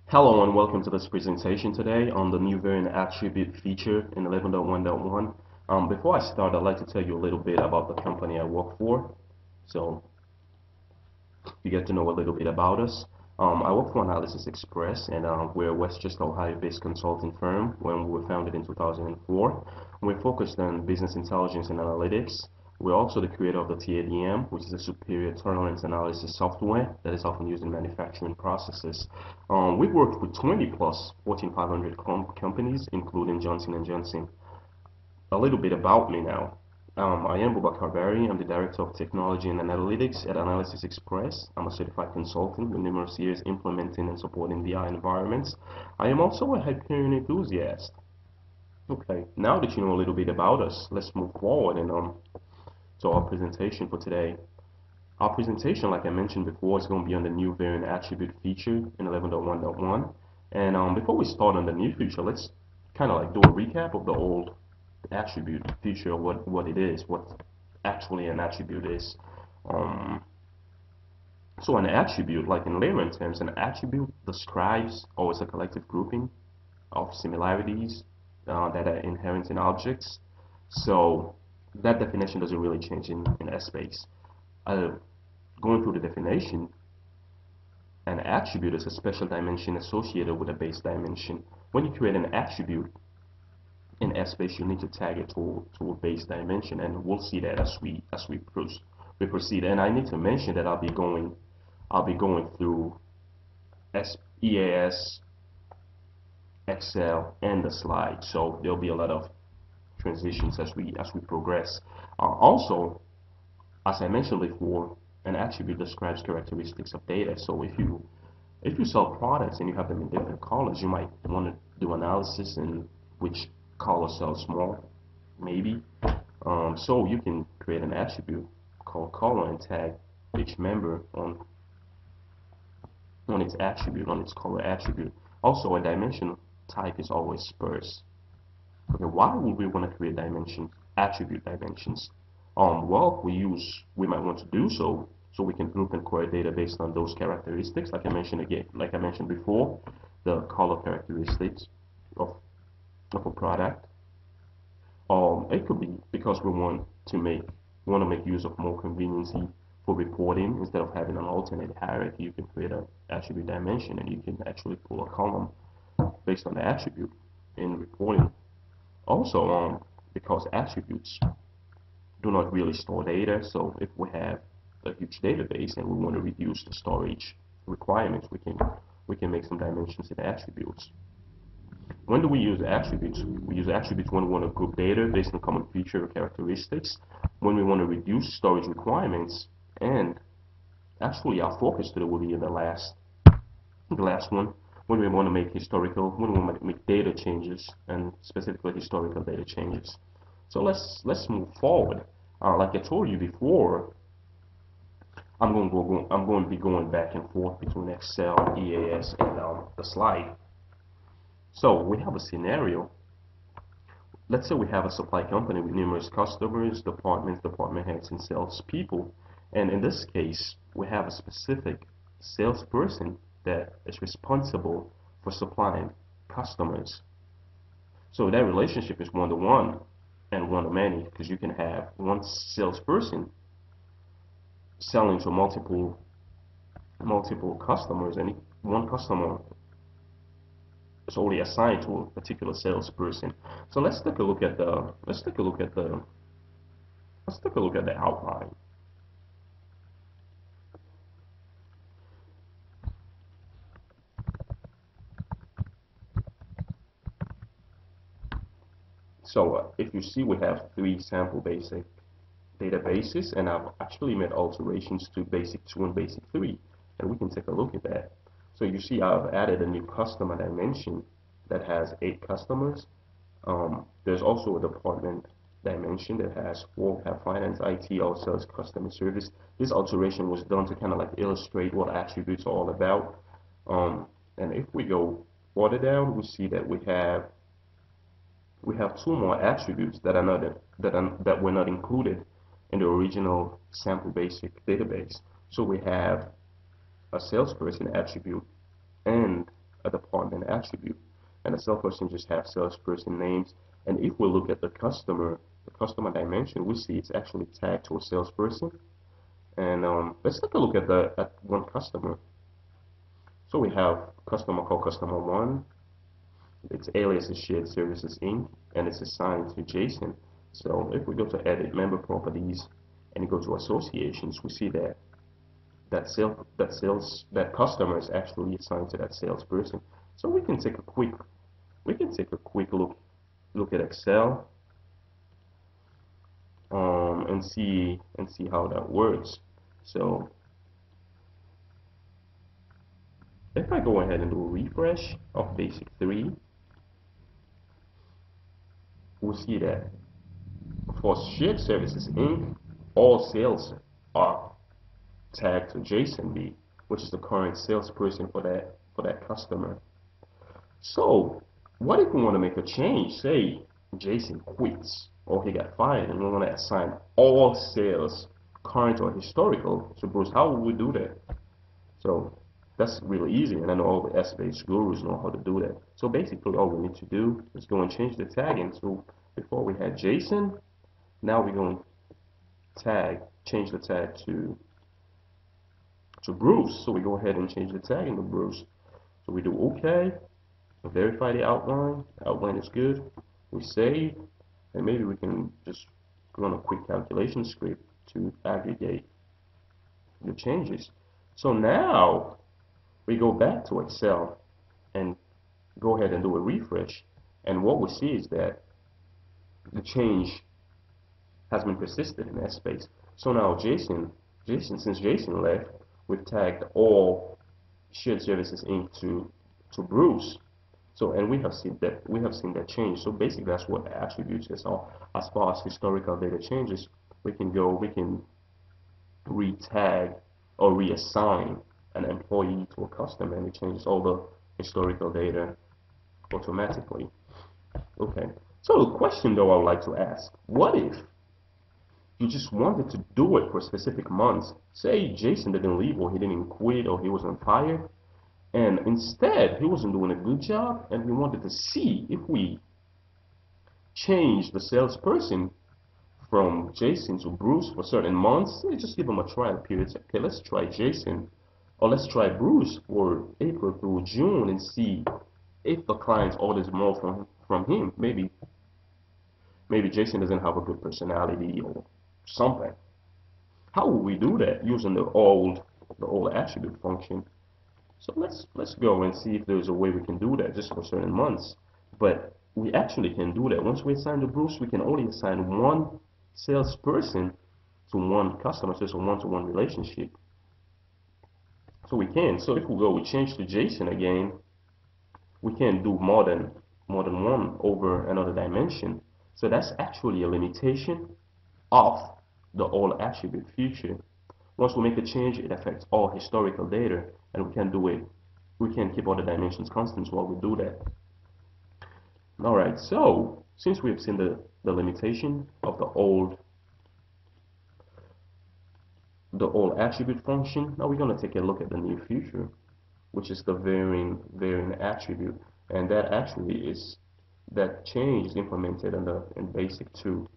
Hello and welcome to this presentation today on the new variant attribute feature in 11.1.1. Before I start, I'd like to tell you a little bit about the company I work for, so you get to know a little bit about us. I work for Analysis Express, and we're a Westchester, Ohio-based consulting firm when we were founded in 2004. We're focused on business intelligence and analytics. We're also the creator of the TADM, which is a superior tolerance analysis software that is often used in manufacturing processes. We've worked with 20 plus Fortune 500 companies, including Johnson & Johnson. A little bit about me now. I am Hyperion. I'm the Director of Technology and Analytics at Analysis Express. I'm a certified consultant with numerous years implementing and supporting BI environments. I am also a Hyperion enthusiast. Okay, now that you know a little bit about us, let's move forward and to our presentation for today. Our presentation, like I mentioned before, is going to be on the new variant attribute feature in 11.1.1. And before we start on the new feature, let's kind of like do a recap of the old attribute feature, what it is, what actually an attribute is. Um, so an attribute, like in layman terms, an attribute describes or is a collective grouping of similarities that are inherent in objects. So that definition doesn't really change in S-space. Going through the definition, an attribute is a special dimension associated with a base dimension. When you create an attribute in S-space, you need to tag it to a base dimension, and we'll see that we proceed. And I need to mention that I'll be going through EAS, Excel, and the slide. So there'll be a lot of transitions as we progress. Also, as I mentioned before, an attribute describes characteristics of data. So if you sell products and you have them in different colors, you might want to do analysis in which color sells more, maybe. So you can create an attribute called color and tag each member on its attribute, on its color attribute. Also, a dimension type is always sparse. Okay, why would we want to create dimensions, attribute dimensions? Well, we might want to do so we can group and query data based on those characteristics. Like I mentioned before, the color characteristics of a product. It could be because we want to make use of more conveniency for reporting. Instead of having an alternate hierarchy, you can create an attribute dimension and you can actually pull a column based on the attribute in reporting. Also, because attributes do not really store data, so if we have a huge database and we want to reduce the storage requirements, we can make some dimensions in attributes. When do we use attributes? We use attributes when we want to group data based on common feature or characteristics, when we want to reduce storage requirements, and actually our focus today will be in the last one, when we want to make when we want to make data changes, and specifically historical data changes. So let's move forward. Like I told you before, I'm going to be going back and forth between Excel, EAS, and the slide. So we have a scenario. Let's say we have a supply company with numerous customers, departments, department heads, and salespeople. And in this case, we have a specific salesperson that is responsible for supplying customers. So that relationship is one-to-one and one-to-many, because you can have one salesperson selling to multiple customers, and one customer is only assigned to a particular salesperson. So let's take a look at the outline. So if you see, we have three sample basic databases, and I've actually made alterations to basic 2 and basic 3, and we can take a look at that. So you see I've added a new customer dimension that has 8 customers. There's also a department dimension that has 4, have finance, IT, all sales, customer service. This alteration was done to kind of like illustrate what attributes are all about. And if we go further down, we see that we have 2 more attributes that were not included in the original sample basic database. So we have a salesperson attribute and a department attribute. And the salesperson just have salesperson names. And if we look at the customer dimension, we see it's actually tagged to a salesperson. And let's take a look at one customer. So we have customer called customer one. Its alias is Shared Services Inc. and it's assigned to Jason. So if we go to edit member properties and go to associations, we see that that customer is actually assigned to that salesperson. So we can take a quick look at Excel and see how that works. So if I go ahead and do a refresh of basic 3, we'll see that for Shared Services Inc., all sales are tagged to Jason B, which is the current salesperson for that customer. So what if we want to make a change? Say Jason quits or he got fired, and we want to assign all sales, current or historical, to Bruce. How would we do that? So that's really easy, and I know all the S-based gurus know how to do that. So basically all we need to do is go and change the tagging. So before we had Jason, now we're going to change the tag to Bruce. So we go ahead and change the tagging to Bruce. So we do OK, verify the outline. Outline is good. We save, and maybe we can just run a quick calculation script to aggregate the changes. So now we go back to Excel and go ahead and do a refresh, and what we see is that the change has been persisted in S-space. So now since Jason left, we've tagged all Shared Services Inc. to Bruce. So, and we have seen that change. So basically that's what attributes is. So as far as historical data changes, we can re-tag or reassign an employee to a customer, and it changes all the historical data automatically. Okay. So the question though I would like to ask, what if you just wanted to do it for specific months? Say Jason didn't leave, or he didn't quit, or he wasn't fired, and instead he wasn't doing a good job, and we wanted to see if we change the salesperson from Jason to Bruce for certain months. Just give him a trial period. Say, okay, let's try Jason, or let's try Bruce for April through June and see if the client orders more from him. Maybe Jason doesn't have a good personality or something. How will we do that? Using the old attribute function. So let's go and see if there's a way we can do that just for certain months. But we actually can do that. Once we assign to Bruce, we can only assign one salesperson to one customer, so it's a one-to-one relationship. So we can. So if we change to Jason again, we can do more than one over another dimension. So that's actually a limitation of the all attribute feature. Once we make a change, it affects all historical data, and we can keep all the dimensions constant while we do that. Alright, so since we've seen the limitation of the old attribute function, now we're going to take a look at the new feature, which is the varying attribute, and that actually is that change is implemented in basic 2.